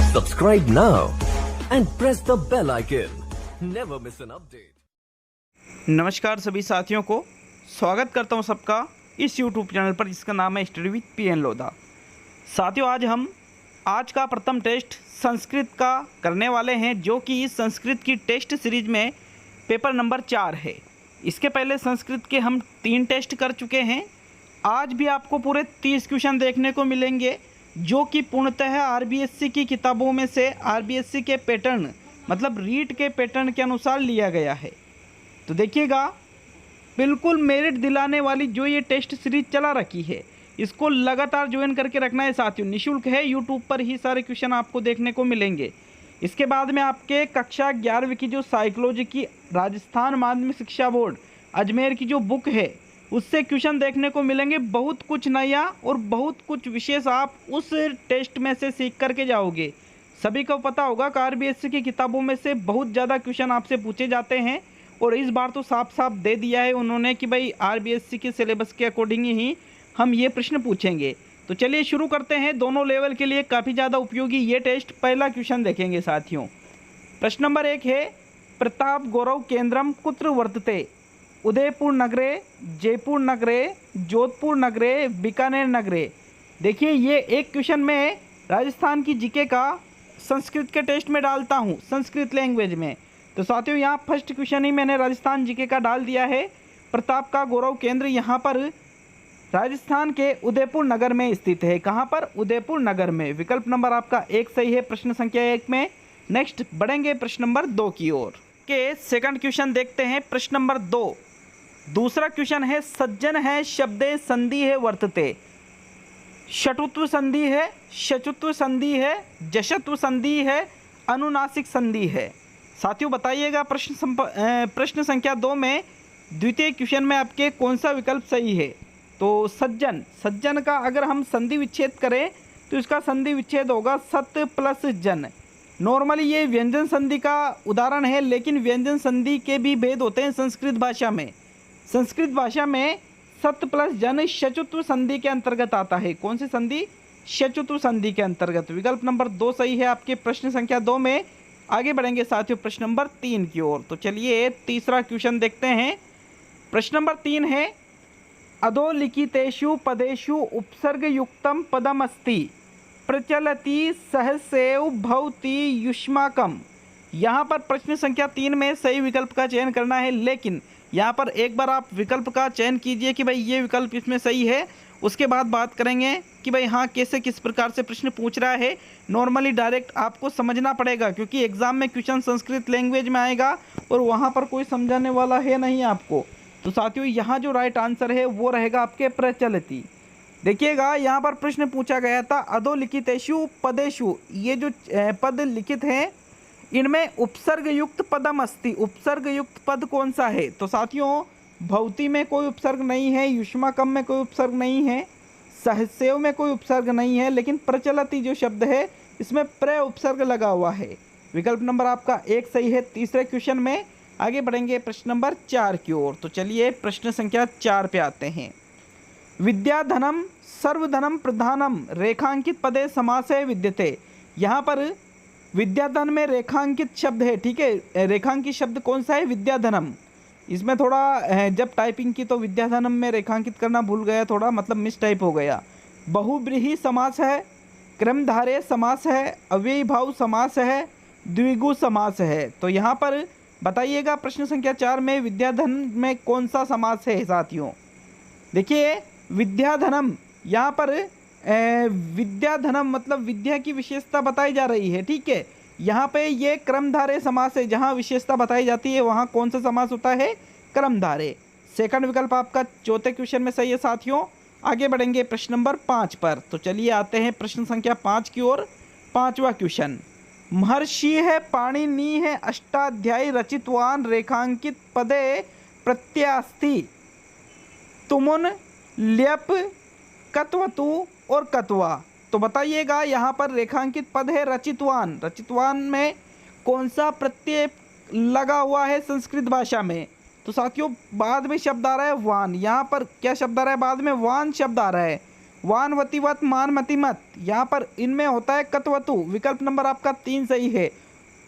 Subscribe now and press the bell icon. Never miss an update. नमस्कार सभी साथियों को स्वागत करता हूं सबका इस YouTube चैनल पर जिसका नाम है स्टडी विद PN लोधा। साथियों आज का प्रथम टेस्ट संस्कृत का करने वाले हैं, जो कि इस संस्कृत की टेस्ट सीरीज में पेपर नंबर 4 है। इसके पहले संस्कृत के हम 3 टेस्ट कर चुके हैं। आज भी आपको पूरे 30 क्वेश्चन देखने को मिलेंगे, जो कि पूर्णतः RBSC की किताबों में से RBSC के पैटर्न मतलब रीट के पैटर्न के अनुसार लिया गया है। तो देखिएगा, बिल्कुल मेरिट दिलाने वाली जो ये टेस्ट सीरीज चला रखी है, इसको लगातार ज्वाइन करके रखना है साथियों। निःशुल्क है, यूट्यूब पर ही सारे क्वेश्चन आपको देखने को मिलेंगे। इसके बाद में आपके कक्षा 11वीं की जो साइकोलॉजी की राजस्थान माध्यमिक शिक्षा बोर्ड अजमेर की जो बुक है, उससे क्वेश्चन देखने को मिलेंगे। बहुत कुछ नया और बहुत कुछ विशेष आप उस टेस्ट में से सीख करके जाओगे। सभी को पता होगा कि RBSC की किताबों में से बहुत ज़्यादा क्वेश्चन आपसे पूछे जाते हैं, और इस बार तो साफ साफ दे दिया है उन्होंने कि भाई RBSC के सिलेबस के अकॉर्डिंग ही हम ये प्रश्न पूछेंगे। तो चलिए शुरू करते हैं। दोनों लेवल के लिए काफ़ी ज़्यादा उपयोगी ये टेस्ट। पहला क्वेश्चन देखेंगे साथियों। प्रश्न नंबर 1 है, प्रताप गौरव केंद्रम कुत्र वर्तते? उदयपुर नगरे, जयपुर नगरे, जोधपुर नगरे, बीकानेर नगरे। देखिए, ये एक क्वेश्चन में राजस्थान की जीके का संस्कृत के टेस्ट में डालता हूँ, संस्कृत लैंग्वेज में। तो साथियों, यहाँ फर्स्ट क्वेश्चन ही मैंने राजस्थान जीके का डाल दिया है। प्रताप का गौरव केंद्र यहाँ पर राजस्थान के उदयपुर नगर में स्थित है। कहाँ पर? उदयपुर नगर में। विकल्प नंबर आपका 1 सही है प्रश्न संख्या 1 में। नेक्स्ट बढ़ेंगे प्रश्न नंबर 2 की ओर। के सेकंड क्वेश्चन देखते हैं। प्रश्न नंबर 2 दूसरा क्वेश्चन है, सज्जन है शब्दे संधि है वर्तते। षटुत्व संधि है, शचुत्व संधि है, जशत्व संधि है, अनुनासिक संधि है। साथियों बताइएगा प्रश्न संख्या 2 में द्वितीय क्वेश्चन में आपके कौन सा विकल्प सही है? तो सज्जन का अगर हम संधि विच्छेद करें तो इसका संधि विच्छेद होगा सत प्लस जन। नॉर्मली ये व्यंजन संधि का उदाहरण है, लेकिन व्यंजन संधि के भी भेद होते हैं संस्कृत भाषा में। संस्कृत भाषा में सत प्लस जन शचुत्व संधि के अंतर्गत आता है। कौन सी संधि? शचुत्व संधि के अंतर्गत। विकल्प नंबर 2 सही है आपके प्रश्न संख्या 2 में। आगे बढ़ेंगे साथियों प्रश्न नंबर 3 की ओर। तो चलिए तीसरा क्वेश्चन देखते हैं। प्रश्न नंबर 3 है, अधोलिखितेषु पदेषु उपसर्ग युक्तम पदम अस्ति प्रचलति सहसेव भवति युष्माकम। यहाँ पर प्रश्न संख्या 3 में सही विकल्प का चयन करना है, लेकिन यहाँ पर एक बार आप विकल्प का चयन कीजिए कि भाई ये विकल्प इसमें सही है। उसके बाद बात करेंगे कि भाई हाँ कैसे किस प्रकार से प्रश्न पूछ रहा है। नॉर्मली डायरेक्ट आपको समझना पड़ेगा, क्योंकि एग्जाम में क्वेश्चन संस्कृत लैंग्वेज में आएगा और वहाँ पर कोई समझाने वाला है नहीं आपको। तो साथियों, यहाँ जो राइट आंसर है वो रहेगा आपके प्रचलति। देखिएगा, यहाँ पर प्रश्न पूछा गया था अधोलिखितेषु पदेषु। ये जो पद लिखित हैं, इनमें उपसर्ग युक्त पदम अस्ति। उपसर्ग युक्त पद कौन सा है? तो साथियों, भवति में कोई उपसर्ग नहीं है, युष्माकम में कोई उपसर्ग नहीं है, सहसेव में कोई उपसर्ग नहीं है, लेकिन प्रचलति जो शब्द है इसमें प्र उपसर्ग लगा हुआ है। विकल्प नंबर आपका 1 सही है तीसरे क्वेश्चन में। आगे बढ़ेंगे प्रश्न नंबर 4 की ओर। तो चलिए प्रश्न संख्या 4 पे आते हैं। विद्याधनम सर्वधनम प्रधानम रेखांकित पदे समासे विद्यते। यहाँ पर विद्याधन में रेखांकित शब्द है, ठीक है। रेखांकित शब्द कौन सा है? विद्याधनम। इसमें थोड़ा जब टाइपिंग की तो विद्याधनम में रेखांकित करना भूल गया, थोड़ा मतलब मिस टाइप हो गया। बहुब्रीहि समास है, क्रमधारय समास है, अव्ययीभाव समास है, द्विगु समास है। तो यहाँ पर बताइएगा प्रश्न संख्या 4 में विद्याधन में कौन सा समास है साथियों? देखिए, विद्याधनम, यहाँ पर विद्याधनम मतलब विद्या की विशेषता बताई जा रही है, ठीक है। यहाँ पे ये क्रमधारय समास है। जहाँ विशेषता बताई जाती है वहाँ कौन सा समास होता है? क्रमधारय। सेकंड विकल्प आपका चौथे क्वेश्चन में सही है साथियों। आगे बढ़ेंगे प्रश्न नंबर 5 पर। तो चलिए आते हैं प्रश्न संख्या 5 की ओर। 5वां क्वेश्चन, महर्षि है पाणिनि है अष्टाध्यायी रचितवान रेखांकित पदे प्रत्यास्थि तुमुन ल्यप कत्वतु और कत्वा। तो बताइएगा, यहाँ पर रेखांकित पद है रचितवान। रचितवान में कौन सा प्रत्यय लगा हुआ है संस्कृत भाषा में? तो साथियों, बाद में शब्द आ रहा है वान। यहाँ पर क्या शब्द आ रहा है? बाद में वान शब्द आ रहा है। वानवतीवत मानमतिमत, यहाँ पर इनमें होता है कत्वतु, विकल्प नंबर आपका 3 सही है।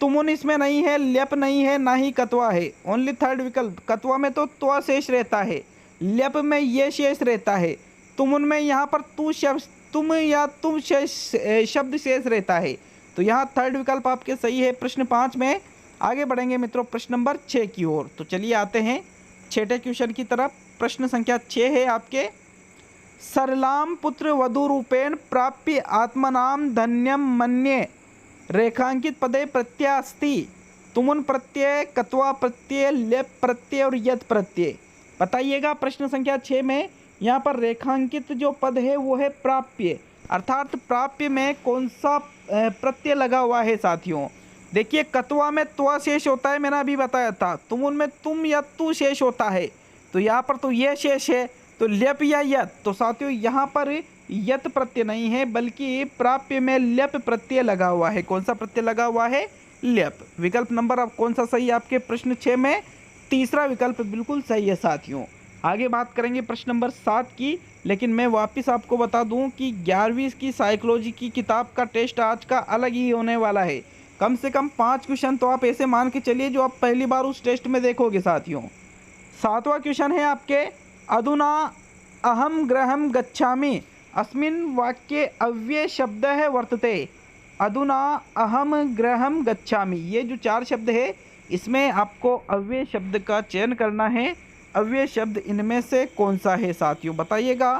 तुमुन इसमें नहीं है, ल्यप नहीं है, ना ही कत्वा है। ओनली थर्ड विकल्प, कत्वा में तो त्वा शेष रहता है, ल्यप में ये शेष रहता है, तुमुन में यहाँ पर तू शब्द तुम या तुम शेष शब्द शेष रहता है। तो यहाँ थर्ड विकल्प आपके सही है। प्रश्न 5 में आगे बढ़ेंगे मित्रों प्रश्न नंबर 6 की ओर। तो चलिए आते हैं छठे क्वेश्चन की तरफ। प्रश्न संख्या 6 है आपके, सरलाम पुत्र वधु रूपेण प्राप्य आत्मनाम धन्यम मन्ये रेखांकित पदे प्रत्यय अस्ति, तुमुन प्रत्यय, कत्वा प्रत्यय, लेप प्रत्यय और यत प्रत्यय। बताइएगा प्रश्न संख्या 6 में यहाँ पर रेखांकित जो पद है वो है प्राप्य, अर्थात प्राप्य में कौन सा प्रत्यय लगा हुआ है साथियों। देखिए कत्वा में त्वा शेष होता है, मैंने अभी बताया था। तुमुन में तुम या तू शेष होता है, तो यहाँ पर तो यह शेष है, तो ल्यप या यत। तो साथियों यहाँ पर यत प्रत्यय नहीं है, बल्कि प्राप्य में ल्यप प्रत्यय लगा हुआ है। कौन सा प्रत्यय लगा हुआ है? ल्यप। विकल्प नंबर अब कौन सा सही है आपके प्रश्न 6 में? तीसरा विकल्प बिल्कुल सही है साथियों। आगे बात करेंगे प्रश्न नंबर 7 की, लेकिन मैं वापस आपको बता दूं कि 11वीं की साइकोलॉजी की किताब का टेस्ट आज का अलग ही होने वाला है। कम से कम 5 क्वेश्चन तो आप ऐसे मान के चलिए जो आप पहली बार उस टेस्ट में देखोगे साथियों। 7वां क्वेश्चन है आपके, अधुना अहम गृहम गच्छामि अस्मिन् वाक्ये अव्यय शब्द है वर्तते। अधुना अहम गृहम गच्छामि, ये जो 4 शब्द है इसमें आपको अव्यय शब्द का चयन करना है। अव्यय शब्द इनमें से कौन सा है साथियों, बताइएगा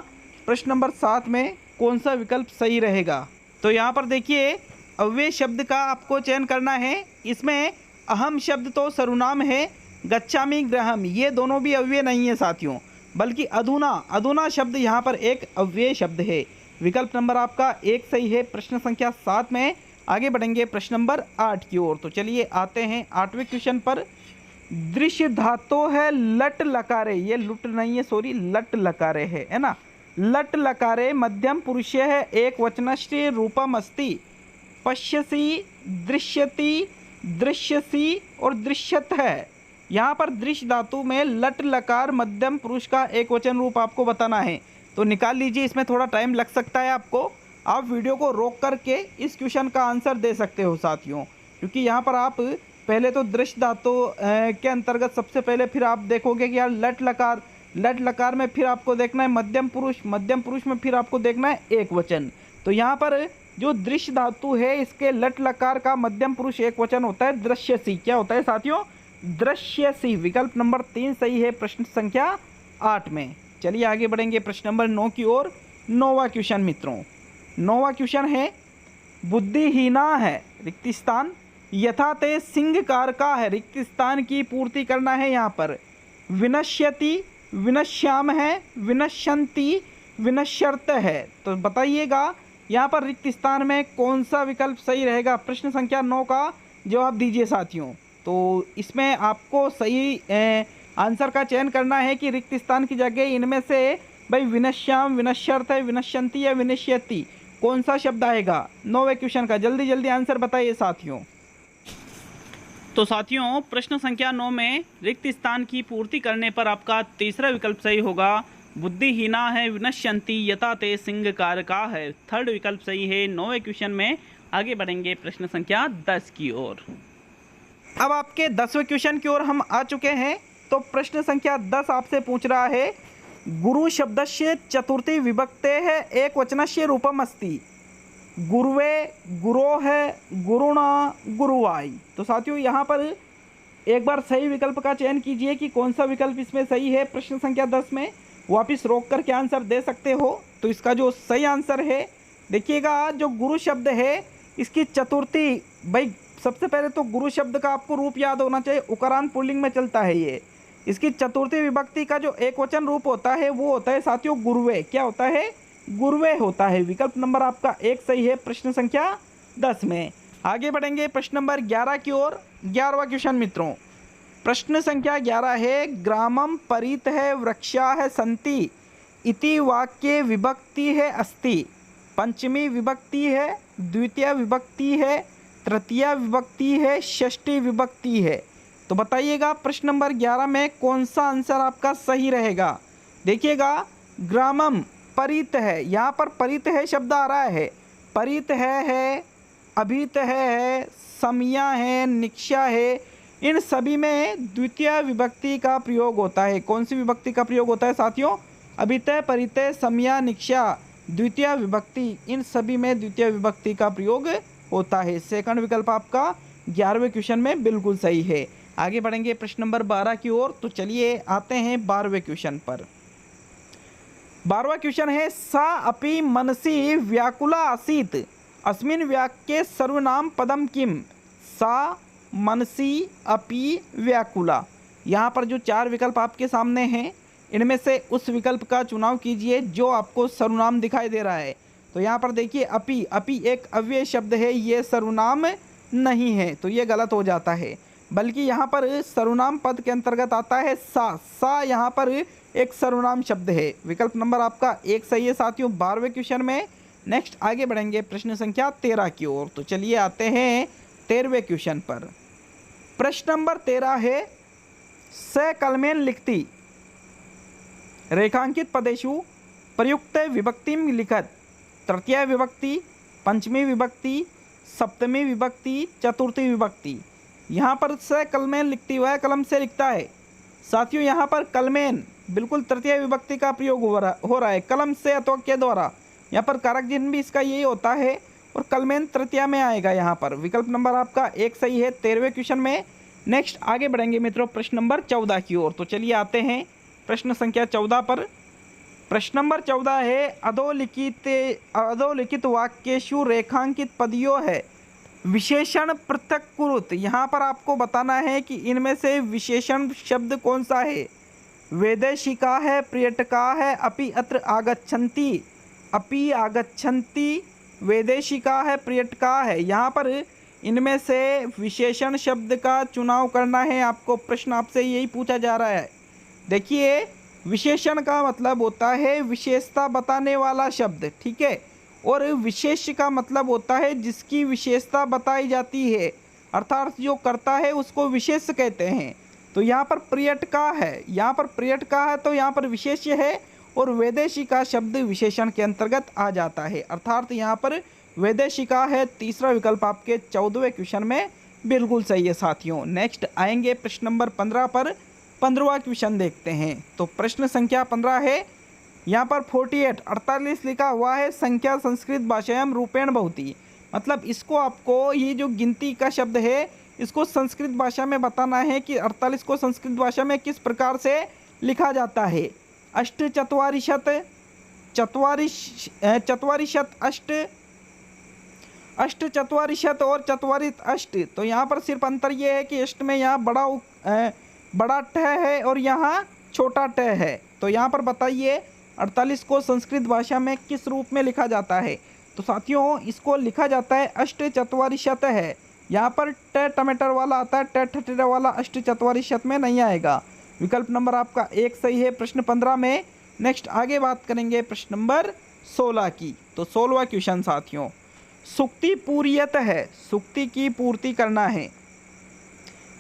प्रश्न नंबर 7 में कौन सा विकल्प सही रहेगा। तो यहाँ पर देखिए अव्यय शब्द का आपको चयन करना है। इसमें अहम शब्द तो सर्वनाम है, गच्छामि गृहम ये दोनों भी अव्यय नहीं है साथियों, बल्कि अधुना शब्द यहाँ पर एक अव्यय शब्द है। विकल्प नंबर आपका 1 सही है। प्रश्न संख्या 7 में आगे बढ़ेंगे प्रश्न नंबर 8 की ओर। तो चलिए आते हैं 8वें क्वेश्चन पर। दृश्य धातु है लट लकारे, ये लुट नहीं है सॉरी लट लकारे है ना। लट लकारे मध्यम पुरुष है, एक वचनश्च रूपम अस्ति। पश्यसि, दृश्यति, दृश्यसी और दृश्यत है। यहाँ पर दृश्य धातु में लट लकार मध्यम पुरुष का एक वचन रूप आपको बताना है, तो निकाल लीजिए। इसमें थोड़ा टाइम लग सकता है आपको, आप वीडियो को रोक करके इस क्वेश्चन का आंसर दे सकते हो साथियों, क्योंकि यहाँ पर आप पहले तो दृश्य धातु के अंतर्गत सबसे पहले फिर आप देखोगे कि यार लट लकार में फिर आपको देखना है मध्यम पुरुष में फिर आपको देखना है एक वचन। तो यहाँ पर जो दृश्य धातु है इसके लट लकार का मध्यम पुरुष एक वचन होता है दृश्यसी। क्या होता है साथियों? दृश्यसी। विकल्प नंबर 3 सही है प्रश्न संख्या 8 में। चलिए आगे बढ़ेंगे प्रश्न नंबर 9 की ओर। 9वां क्वेश्चन मित्रों, 9वां क्वेश्चन है, बुद्धिहीना है रिक्त स्थान, यथा ते सिंह कार का है, रिक्त स्थान की पूर्ति करना है। यहाँ पर विनश्यति, विनश्याम है, विनश्यंती, विनश्यर्त है। तो बताइएगा यहाँ पर रिक्त स्थान में कौन सा विकल्प सही रहेगा। प्रश्न संख्या 9 का जवाब दीजिए साथियों। तो इसमें आपको सही आंसर का चयन करना है कि रिक्त स्थान की जगह इनमें से भाई विनश्याम, विनश्यर्त है, विनश्यंती या विनश्यति कौन सा शब्द आएगा 9वें क्वेश्चन का। जल्दी जल्दी आंसर बताइए साथियों। तो साथियों प्रश्न संख्या 9 में रिक्त स्थान की पूर्ति करने पर आपका तीसरा विकल्प सही होगा। बुद्धिहीना है, विनश्यंती, यथा ते सिंह कारका है। थर्ड विकल्प सही है। 9वें क्वेश्चन में आगे बढ़ेंगे प्रश्न संख्या 10 की ओर। अब आपके 10वें क्वेश्चन की ओर हम आ चुके हैं। तो प्रश्न संख्या 10 आपसे पूछ रहा है, गुरु शब्दस्य चतुर्थी विभक्ते है एक वचनस्य रूपम अस्ति। गुरुवे, गुरो है, गुरुणा, गुरुवाई। तो साथियों यहाँ पर एक बार सही विकल्प का चयन कीजिए कि कौन सा विकल्प इसमें सही है। प्रश्न संख्या 10 में वापिस रोक करके आंसर दे सकते हो। तो इसका जो सही आंसर है देखिएगा, जो गुरु शब्द है इसकी चतुर्थी, भाई सबसे पहले तो गुरु शब्द का आपको रूप याद होना चाहिए, उकारांत पुल्लिंग में चलता है ये। इसकी चतुर्थी विभक्ति का जो एक वचन रूप होता है वो होता है साथियों गुरुवे। क्या होता है? गुरुवे होता है। विकल्प नंबर आपका 1 सही है प्रश्न संख्या 10 में। आगे बढ़ेंगे प्रश्न नंबर 11 की ओर। 11वां क्वेश्चन मित्रों, प्रश्न संख्या 11 है, ग्रामम परित है, वृक्षा है, संति इति वाक्य विभक्ति है अस्ति। पंचमी विभक्ति है, द्वितीय विभक्ति है, तृतीय विभक्ति है, षष्ठी विभक्ति है। तो बताइएगा प्रश्न नंबर 11 में कौन सा आंसर आपका सही रहेगा। देखिएगा, ग्रामम परित है, यहाँ पर परित है शब्द आ रहा है, परित है, अभित है, समया है, निक्षा है, इन सभी में द्वितीय विभक्ति का प्रयोग होता है। कौन सी विभक्ति का प्रयोग होता है साथियों? अभितय, परितय, समया, निक्षा, द्वितीय विभक्ति, इन सभी में द्वितीय विभक्ति का प्रयोग होता है। सेकंड विकल्प आपका 11वें क्वेश्चन में बिल्कुल सही है। आगे बढ़ेंगे प्रश्न नंबर 12 की ओर। तो चलिए आते हैं 12वें क्वेश्चन पर। 12वां क्वेश्चन है, सा अपि मनसि व्याकुला आसीत् अस्मिन् वाक्ये सर्वनाम पदम किम? सा मनसि अपि व्याकुला। यहाँ पर जो 4 विकल्प आपके सामने हैं, इनमें से उस विकल्प का चुनाव कीजिए जो आपको सर्वनाम दिखाई दे रहा है। तो यहाँ पर देखिए अपि, अपि एक अव्यय शब्द है, ये सर्वनाम नहीं है, तो ये गलत हो जाता है। बल्कि यहाँ पर सर्वनाम पद के अंतर्गत आता है सा यहाँ पर एक सर्वनाम शब्द है। विकल्प नंबर आपका 1 सही है साथियों 12वें क्वेश्चन में। नेक्स्ट आगे बढ़ेंगे प्रश्न संख्या 13 की ओर। तो चलिए आते हैं 13वें क्वेश्चन पर। प्रश्न नंबर 13 है, स कलमेन लिखती रेखांकित पदेषु प्रयुक्त विभक्तिम लिखत तृतीय विभक्ति, पंचमी विभक्ति, सप्तमी विभक्ति, चतुर्थी विभक्ति। यहाँ पर स कलमेन लिखती हुआ है, कलम से लिखता है साथियों। यहाँ पर कलमेन बिल्कुल तृतीय विभक्ति का प्रयोग हो रहा है, कलम से अथवा के द्वारा। यहाँ पर कारक चिन्ह भी इसका यही होता है और कलमेन तृतीया में आएगा यहाँ पर। विकल्प नंबर आपका 1 सही है 13वें क्वेश्चन में। नेक्स्ट आगे बढ़ेंगे मित्रों प्रश्न नंबर 14 की ओर। तो चलिए आते हैं प्रश्न संख्या 14 पर। प्रश्न नंबर 14 है, अधोलिखित वाक्येषु रेखांकित पदियों है विशेषण पृथक कुरुत। यहाँ पर आपको बताना है कि इनमें से विशेषण शब्द कौन सा है। वैदेशिका है, पर्यटका है, अपि अत्र आगच्छन्ति, अपि आगच्छन्ति, वैदेशिका है, पर्यटका है। यहाँ पर इनमें से विशेषण शब्द का चुनाव करना है आपको। प्रश्न आपसे यही पूछा जा रहा है। देखिए विशेषण का मतलब होता है विशेषता बताने वाला शब्द, ठीक है, और विशेष का मतलब होता है जिसकी विशेषता बताई जाती है, अर्थात जो करता है उसको विशेष कहते हैं। तो यहाँ पर पर्यटका है, यहाँ पर पर्यटका है तो यहाँ पर विशेष है, और वैदेशिका शब्द विशेषण के अंतर्गत आ जाता है, अर्थात यहाँ पर वैदेशिका है। तीसरा विकल्प आपके 14वें क्वेश्चन में बिल्कुल सही है साथियों। नेक्स्ट आएंगे प्रश्न नंबर 15 पर। 15वां क्वेश्चन देखते हैं। तो प्रश्न संख्या 15 है, यहाँ पर 48 लिखा हुआ है, संख्या संस्कृत भाषायाम रूपेण भवति। मतलब इसको आपको ये जो गिनती का शब्द है इसको संस्कृत भाषा में बताना है कि 48 को संस्कृत भाषा में किस प्रकार से लिखा जाता है। अष्टचत्वारिशत, अष्टचत्वारिशत और चत्वारित अष्ट। तो यहाँ पर सिर्फ अंतर ये है कि अष्ट में यहाँ बड़ा ट है और यहाँ छोटा ट है। तो यहाँ पर बताइए 48 को संस्कृत भाषा में किस रूप में लिखा जाता है। तो साथियों इसको लिखा जाता है अष्टचत्वारिशत है। यहाँ पर ट टमाटर वाला आता है, ट ठटेरा वाला अष्टचत्वारिशत में नहीं आएगा। विकल्प नंबर आपका 1 सही है प्रश्न 15 में। नेक्स्ट आगे बात करेंगे प्रश्न नंबर 16 की। तो 16वां क्वेश्चन साथियों, सुक्ति पूर्यत है, सुक्ति की पूर्ति करना है।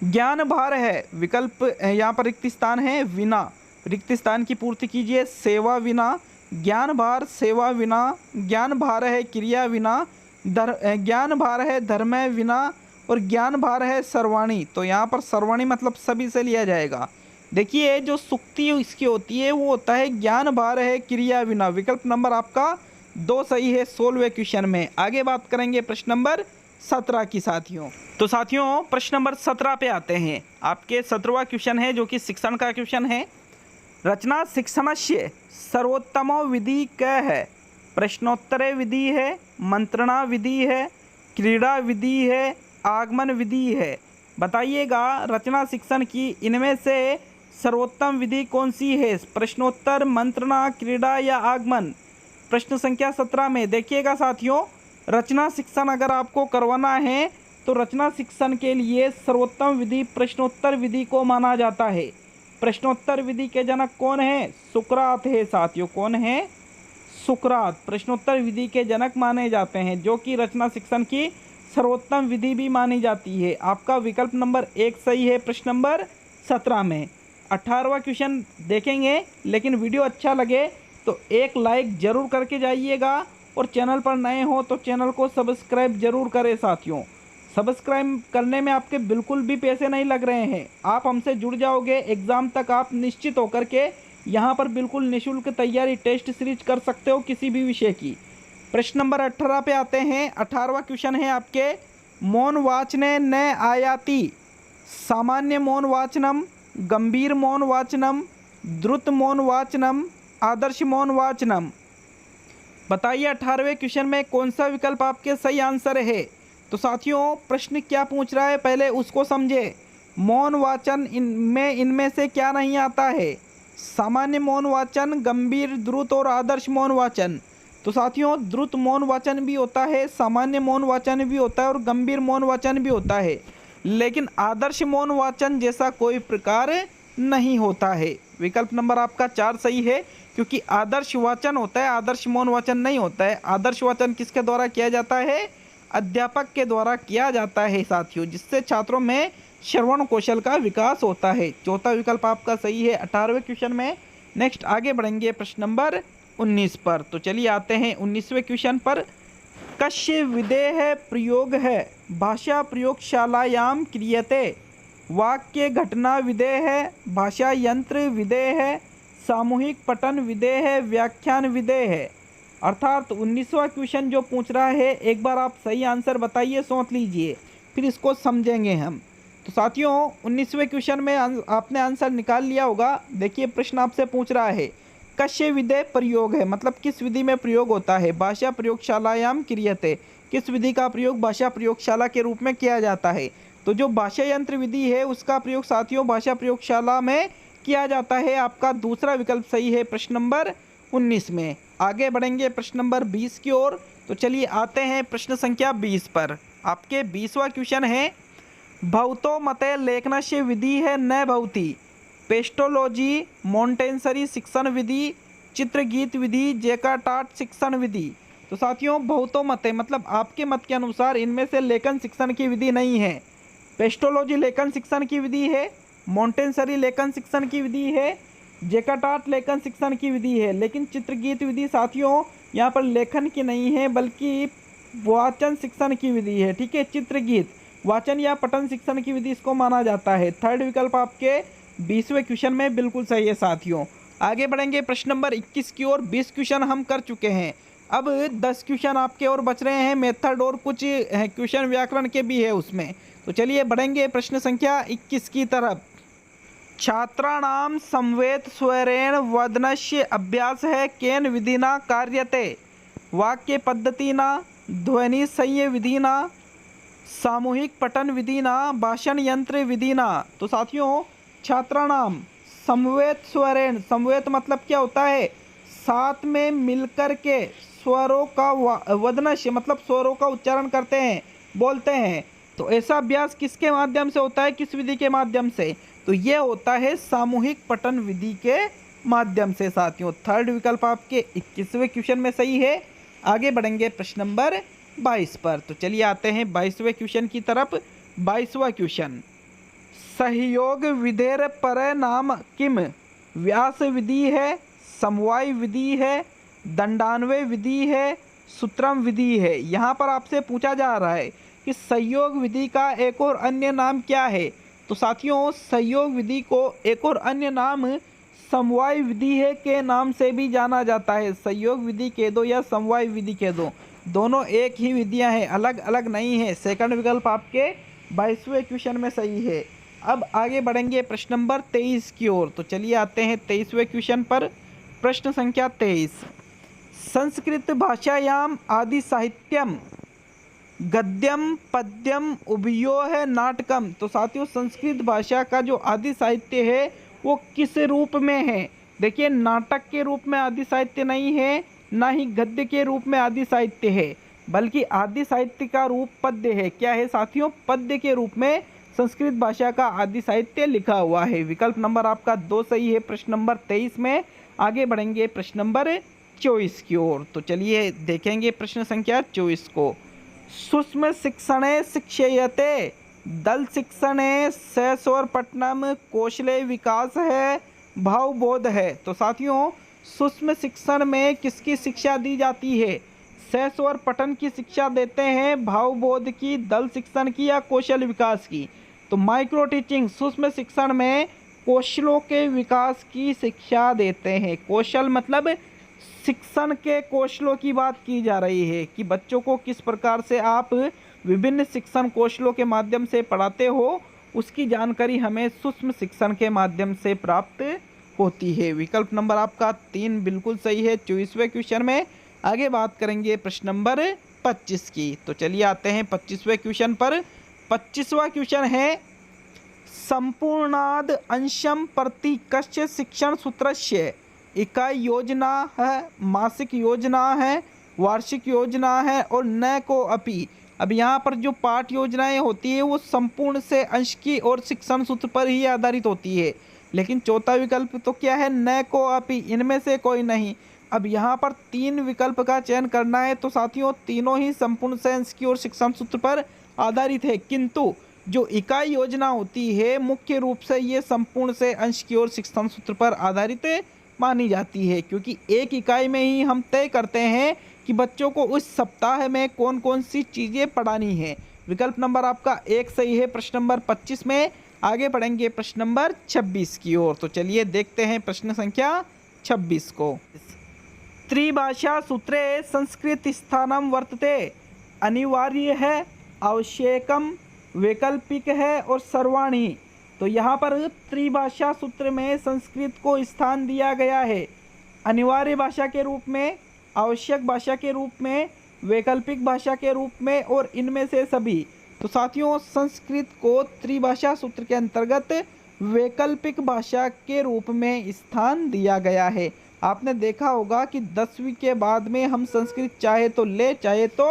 ज्ञान भार है, विकल्प यहाँ पर रिक्त स्थान है, विना, रिक्त स्थान की पूर्ति कीजिए। सेवा विना, ज्ञान भार सेवा विना, ज्ञान भार है क्रिया विना, ज्ञान भार है धर्म विना, और ज्ञान भार है सर्वाणी। तो यहाँ पर सर्वाणी मतलब सभी से लिया जाएगा। देखिए जो सुक्ति इसकी होती है वो होता है ज्ञान भार है क्रिया विना। विकल्प नंबर आपका 2 सही है 16वें क्वेश्चन में। आगे बात करेंगे प्रश्न नंबर 17 की साथियों। तो साथियों प्रश्न नंबर 17 पे आते हैं। आपके 17वां क्वेश्चन है जो कि शिक्षण का क्वेश्चन है। रचना शिक्षणस्य सर्वोत्तमो विधि क है। प्रश्नोत्तरे विधि है, मंत्रणा विधि है, क्रीड़ा विधि है, आगमन विधि है। बताइएगा रचना शिक्षण की इनमें से सर्वोत्तम विधि कौन सी है। प्रश्नोत्तर, मंत्रणा, क्रीड़ा या आगमन। प्रश्न संख्या 17 में देखिएगा साथियों, रचना शिक्षण अगर आपको करवाना है तो रचना शिक्षण के लिए सर्वोत्तम विधि प्रश्नोत्तर विधि को माना जाता है। प्रश्नोत्तर विधि के जनक कौन है? सुकरात है साथियों। कौन है? सुकरात प्रश्नोत्तर विधि के जनक माने जाते हैं, जो कि रचना शिक्षण की सर्वोत्तम विधि भी मानी जाती है। आपका विकल्प नंबर 1 सही है प्रश्न नंबर 17 में। 18वां क्वेश्चन देखेंगे, लेकिन वीडियो अच्छा लगे तो एक लाइक ज़रूर करके जाइएगा और चैनल पर नए हो तो चैनल को सब्सक्राइब ज़रूर करें साथियों। सब्सक्राइब करने में आपके बिल्कुल भी पैसे नहीं लग रहे हैं, आप हमसे जुड़ जाओगे, एग्ज़ाम तक आप निश्चित होकर के यहाँ पर बिल्कुल निःशुल्क तैयारी टेस्ट सीरीज कर सकते हो किसी भी विषय की। प्रश्न नंबर 18 पे आते हैं। 18वां क्वेश्चन है आपके, मौन वाचने न आयाति सामान्य मौन वाचनम, गंभीर मौन वाचनम, द्रुत मौन वाचनम, आदर्श मौन वाचनम। बताइए 18वें क्वेश्चन में कौन सा विकल्प आपके सही आंसर है। तो साथियों प्रश्न क्या पूछ रहा है पहले उसको समझे। मौन वाचन इनमें से क्या नहीं आता है। सामान्य मौन वाचन, गंभीर, द्रुत और आदर्श मौन वाचन। तो साथियों द्रुत मौन वाचन भी होता है, सामान्य मौन वाचन भी होता है और गंभीर मौन वाचन भी होता है, लेकिन आदर्श मौन वाचन जैसा कोई प्रकार नहीं होता है। विकल्प नंबर आपका 4 सही है, क्योंकि आदर्श वाचन होता है, आदर्श मौन वाचन नहीं होता है। आदर्श वाचन किसके द्वारा किया जाता है, अध्यापक के द्वारा किया जाता है साथियों, जिससे छात्रों में श्रवण कौशल का विकास होता है। चौथा विकल्प आपका सही है 18वें क्वेश्चन में। नेक्स्ट आगे बढ़ेंगे प्रश्न नंबर 19 पर। तो चलिए आते हैं 19वें क्वेश्चन पर। कस्य विधेय प्रयोग है भाषा प्रयोगशालायाम क्रियते, वाक्य घटना विधेय है, भाषा यंत्र विधेय है, सामूहिक पठन विधेय है, व्याख्यान विधेय है। अर्थात 19वां क्वेश्चन जो पूछ रहा है, एक बार आप सही आंसर बताइए, सोच लीजिए, फिर इसको समझेंगे हम। तो साथियों 19वें क्वेश्चन में आपने आंसर निकाल लिया होगा। देखिए प्रश्न आपसे पूछ रहा है कस्य विधेय प्रयोग है, मतलब किस विधि में प्रयोग होता है। भाषा प्रयोगशालायाम क्रियते, किस विधि का प्रयोग भाषा प्रयोगशाला के रूप में किया जाता है। तो जो भाषा यंत्र विधि है उसका प्रयोग साथियों भाषा प्रयोगशाला में किया जाता है। आपका दूसरा विकल्प सही है प्रश्न नंबर 19 में। आगे बढ़ेंगे प्रश्न नंबर 20 की ओर। तो चलिए आते हैं प्रश्न संख्या 20 पर। आपके 20वां क्वेश्चन है, भवतो मते लेखनस्य विधि है न भवती, पेस्टोलॉजी, मोंटेसरी शिक्षण विधि, चित्रगीत विधि, जेकार्ट शिक्षण विधि। तो साथियों भवतो मते मतलब आपके मत के अनुसार इनमें से लेखन शिक्षण की विधि नहीं है। पेस्टोलॉजी लेखन शिक्षण की विधि है, मोंटेसरी लेखन शिक्षण की विधि है, जेकार्ट लेखन शिक्षण की विधि है, लेकिन चित्रगीत विधि साथियों यहाँ पर लेखन की नहीं है बल्कि वाचन शिक्षण की विधि है। ठीक है, चित्रगीत वाचन या पठन शिक्षण की विधि इसको माना जाता है। थर्ड विकल्प आपके 20वें क्वेश्चन में बिल्कुल सही है साथियों। आगे बढ़ेंगे प्रश्न नंबर 21 की ओर। 20 क्वेश्चन हम कर चुके हैं, अब 10 क्वेश्चन आपके और बच रहे हैं, मेथड और कुछ क्वेश्चन व्याकरण के भी है उसमें। तो चलिए बढ़ेंगे प्रश्न संख्या 21 की तरफ। छात्राणाम संवेद स्वरेण वदनस्य अभ्यास है केन विधिना कार्यते, वाक्य पद्धतिना, ध्वनि संय विधिना, सामूहिक पठन विधिना, भाषण यंत्र विधिना। तो साथियों छात्राणाम संवेद स्वरेण, संवेद मतलब क्या होता है, साथ में मिलकर के स्वरों का वदनस्य मतलब स्वरों का उच्चारण करते हैं, बोलते हैं। तो ऐसा अभ्यास किसके माध्यम से होता है, किस विधि के माध्यम से, तो ये होता है सामूहिक पठन विधि के माध्यम से साथियों। थर्ड विकल्प आपके 21वें क्वेश्चन में सही है। आगे बढ़ेंगे प्रश्न नंबर 22 पर। तो चलिए आते हैं 22वें क्वेश्चन की तरफ। 22वां क्वेश्चन, सहयोग विधेर पर नाम किम, व्यास विधि है, समवाय विधि है, दंडान्वय विधि है, सूत्रम विधि है। यहाँ पर आपसे पूछा जा रहा है कि सहयोग विधि का एक और अन्य नाम क्या है। तो साथियों सहयोग विधि को एक और अन्य नाम समवाय विधि है के नाम से भी जाना जाता है। सहयोग विधि कह दो या समवाय विधि कह दो, दोनों एक ही विधियां हैं, अलग अलग नहीं है। सेकंड विकल्प आपके 22वें क्वेश्चन में सही है। अब आगे बढ़ेंगे प्रश्न नंबर 23 की ओर। तो चलिए आते हैं 23वें क्वेश्चन पर। प्रश्न संख्या 23, संस्कृत भाषायाम आदि साहित्यम गद्यम पद्यम उभयो है नाटकम। तो साथियों संस्कृत भाषा का जो आदि साहित्य है वो किस रूप में है। देखिए नाटक के रूप में आदि साहित्य नहीं है, ना ही गद्य के रूप में आदि साहित्य है, बल्कि आदि साहित्य का रूप पद्य है। क्या है साथियों, पद्य के रूप में संस्कृत भाषा का आदि साहित्य लिखा हुआ है। विकल्प नंबर आपका 2 सही है प्रश्न नंबर 23 में। आगे बढ़ेंगे प्रश्न नंबर 24 की ओर। तो चलिए देखेंगे प्रश्न संख्या 24 को। सूक्ष्म शिक्षणे शिक्षयते, दल शिक्षणे सस्वर पठनम, कौशले विकास है, भावबोध है। तो साथियों सूक्ष्म शिक्षण में किसकी शिक्षा दी जाती है? सहज और पठन की शिक्षा देते हैं, भावबोध की, दल शिक्षण की या कौशल विकास की? तो माइक्रो टीचिंग सूक्ष्म शिक्षण में कौशलों के विकास की शिक्षा देते हैं। कौशल मतलब शिक्षण के कौशलों की बात की जा रही है कि बच्चों को किस प्रकार से आप विभिन्न शिक्षण कौशलों के माध्यम से पढ़ाते हो, उसकी जानकारी हमें सूक्ष्म शिक्षण के माध्यम से प्राप्त होती है। विकल्प नंबर आपका 3 बिल्कुल सही है 24वें क्वेश्चन में। आगे बात करेंगे प्रश्न नंबर 25 की। तो चलिए आते हैं 25वें क्वेश्चन पर। 25वां क्वेश्चन है संपूर्णाद अंशम प्रति कस्य शिक्षण सूत्रस्य। इकाई योजना है, मासिक योजना है, वार्षिक योजना है और न को अपि। अब यहाँ पर जो पाठ योजनाएं होती है वो संपूर्ण से अंश की और शिक्षण सूत्र पर ही आधारित होती है। लेकिन चौथा विकल्प तो क्या है? न को अपि, इनमें से कोई नहीं। अब यहाँ पर 3 विकल्प का चयन करना है तो साथियों तीनों ही संपूर्ण से अंश की और शिक्षण सूत्र पर आधारित है, किंतु जो इकाई योजना होती है मुख्य रूप से ये संपूर्ण से अंश की और शिक्षण सूत्र पर आधारित मानी जाती है, क्योंकि एक इकाई में ही हम तय करते हैं कि बच्चों को उस सप्ताह में कौन कौन सी चीज़ें पढ़ानी है। विकल्प नंबर आपका 1 सही है प्रश्न नंबर 25 में। आगे बढ़ेंगे प्रश्न नंबर 26 की ओर। तो चलिए देखते हैं प्रश्न संख्या 26 को। त्रिभाषा सूत्रे संस्कृत स्थानम वर्तते। अनिवार्य है, आवश्यकम, वैकल्पिक है और सर्वाणी। तो यहाँ पर त्रिभाषा सूत्र में संस्कृत को स्थान दिया गया है अनिवार्य भाषा के रूप में, आवश्यक भाषा के रूप में, वैकल्पिक भाषा के रूप में और इनमें से सभी। तो साथियों संस्कृत को त्रिभाषा सूत्र के अंतर्गत वैकल्पिक भाषा के रूप में स्थान दिया गया है। आपने देखा होगा कि 10वीं के बाद में हम संस्कृत चाहे तो ले चाहे तो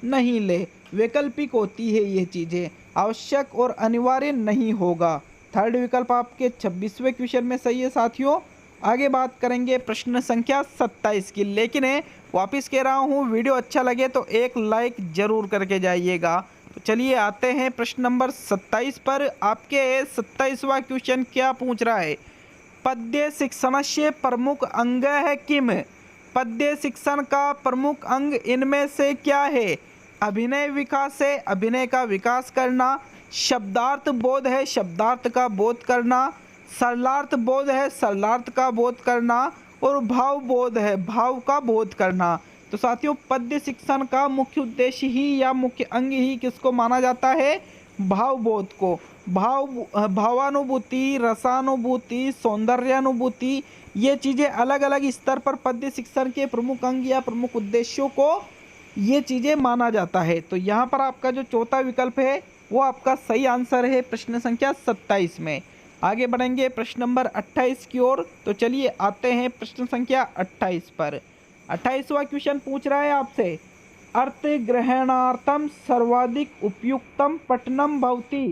नहीं ले, वैकल्पिक होती है ये चीज़ें, आवश्यक और अनिवार्य नहीं होगा। थर्ड विकल्प आपके 26वें क्वेश्चन में सही है साथियों। आगे बात करेंगे प्रश्न संख्या 27 की। लेकिन वापस कह रहा हूँ वीडियो अच्छा लगे तो एक लाइक जरूर करके जाइएगा। तो चलिए आते हैं प्रश्न नंबर 27 पर। आपके 27वां क्वेश्चन क्या पूछ रहा है? पद्य शिक्षणस्य प्रमुख अंग है किम? पद्य शिक्षण का प्रमुख अंग इनमें से क्या है? अभिनय विकास है, अभिनय का विकास करना, शब्दार्थ बोध है, शब्दार्थ का बोध करना, सरलार्थ बोध है, सरलार्थ का बोध करना और भाव बोध है, भाव का बोध करना। तो साथियों पद्य शिक्षण का मुख्य उद्देश्य ही या मुख्य अंग ही किसको माना जाता है? भाव बोध को। भावानुभूति, रसानुभूति, सौंदर्यानुभूति, ये चीज़ें अलग अलग स्तर पर पद्य शिक्षण के प्रमुख अंग या प्रमुख उद्देश्यों को ये चीज़ें माना जाता है। तो यहाँ पर आपका जो चौथा विकल्प है वो आपका सही आंसर है प्रश्न संख्या 27 में। आगे बढ़ेंगे प्रश्न नंबर 28 की ओर। तो चलिए आते हैं प्रश्न संख्या 28 पर। 28वां क्वेश्चन पूछ रहा है आपसे अर्थ ग्रहणार्थम सर्वाधिक उपयुक्तम पठनम भवति।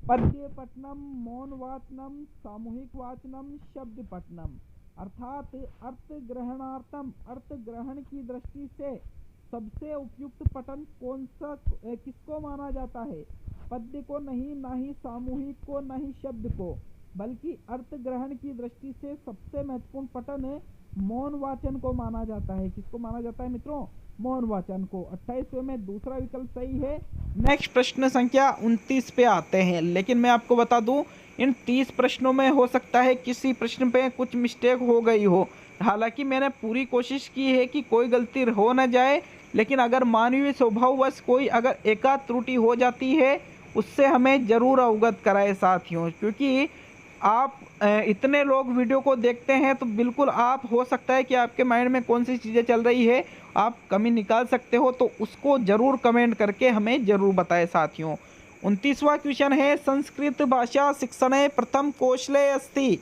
पद्य पठनम, मौन वाचनम, सामूहिक वाचनम, शब्द पठनम। अर्थात अर्थ ग्रहणार्थम, अर्थ ग्रहण की दृष्टि से सबसे उपयुक्त पठन कौन सा किसको माना जाता है? पद्य को नहीं, ना ही सामूहिक को, ना ही शब्द को, बल्कि अर्थ ग्रहण की दृष्टि से सबसे महत्वपूर्ण पठन मौन वाचन को माना जाता है। किसको माना जाता है मित्रों? मौन वाचन को। 28वें में दूसरा विकल्प सही है। नेक्स्ट प्रश्न संख्या 29 पे आते हैं। लेकिन मैं आपको बता दूं इन 30 प्रश्नों में हो सकता है किसी प्रश्न पे कुछ मिस्टेक हो गई हो। हालांकि मैंने पूरी कोशिश की है कि कोई गलती हो न जाए, लेकिन अगर मानवीय स्वभाववश कोई अगर एकाध त्रुटि हो जाती है उससे हमें ज़रूर अवगत कराए साथियों, क्योंकि आप इतने लोग वीडियो को देखते हैं तो बिल्कुल आप हो सकता है कि आपके माइंड में कौन सी चीज़ें चल रही है आप कमी निकाल सकते हो, तो उसको ज़रूर कमेंट करके हमें ज़रूर बताएं साथियों। 29वां क्वेश्चन है संस्कृत भाषा शिक्षणे प्रथम कौशले अस्ति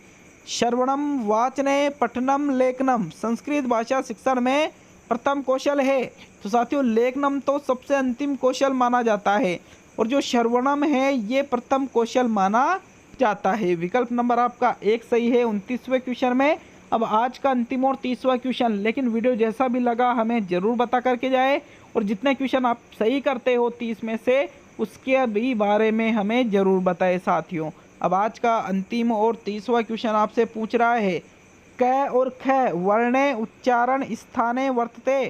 श्रवणम वाचने पठनम लेखनम। संस्कृत भाषा शिक्षण में प्रथम कौशल है तो साथियों लेखनम तो सबसे अंतिम कौशल माना जाता है और जो श्रवणम है ये प्रथम कौशल माना जाता है। विकल्प नंबर आपका 1 सही है 29वें क्वेश्चन में। अब आज का अंतिम और 30वां क्वेश्चन, लेकिन वीडियो जैसा भी लगा हमें ज़रूर बता करके जाए और जितने क्वेश्चन आप सही करते हो 30 में से उसके भी बारे में हमें ज़रूर बताए साथियों। अब आज का अंतिम और 30वां क्वेश्चन आपसे पूछ रहा है क और ख वर्णे उच्चारण स्थाने वर्तते।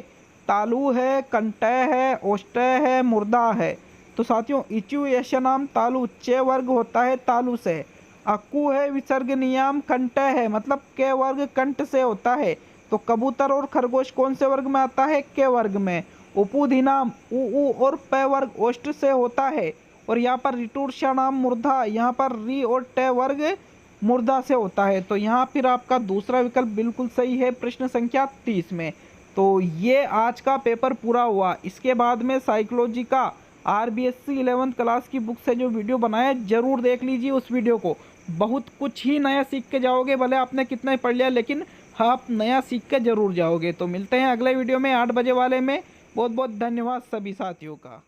तालु है, कंटय है, ओष्टय है, मूर्धा है। तो साथियों इचु यशनाम तालु चे वर्ग होता है तालु से। अक्कू है विसर्ग नियम कंटय है, मतलब के वर्ग कंठ से होता है। तो कबूतर और खरगोश कौन से वर्ग में आता है? के वर्ग में। उपुधिनाम उ और प वर्ग ओष्ट से होता है। और यहाँ पर ऋटूर्षा नाम मूर्धा, यहाँ पर री और ट वर्ग मूर्धा से होता है। तो यहाँ फिर आपका दूसरा विकल्प बिल्कुल सही है प्रश्न संख्या 30 में। तो ये आज का पेपर पूरा हुआ। इसके बाद में साइकोलॉजी का RBSC 11th क्लास की बुक से जो वीडियो बनाया जरूर देख लीजिए उस वीडियो को। बहुत कुछ ही नया सीख के जाओगे, भले आपने कितना ही पढ़ लिया लेकिन आप नया सीख के जरूर जाओगे। तो मिलते हैं अगले वीडियो में 8 बजे वाले में। बहुत बहुत धन्यवाद सभी साथियों का।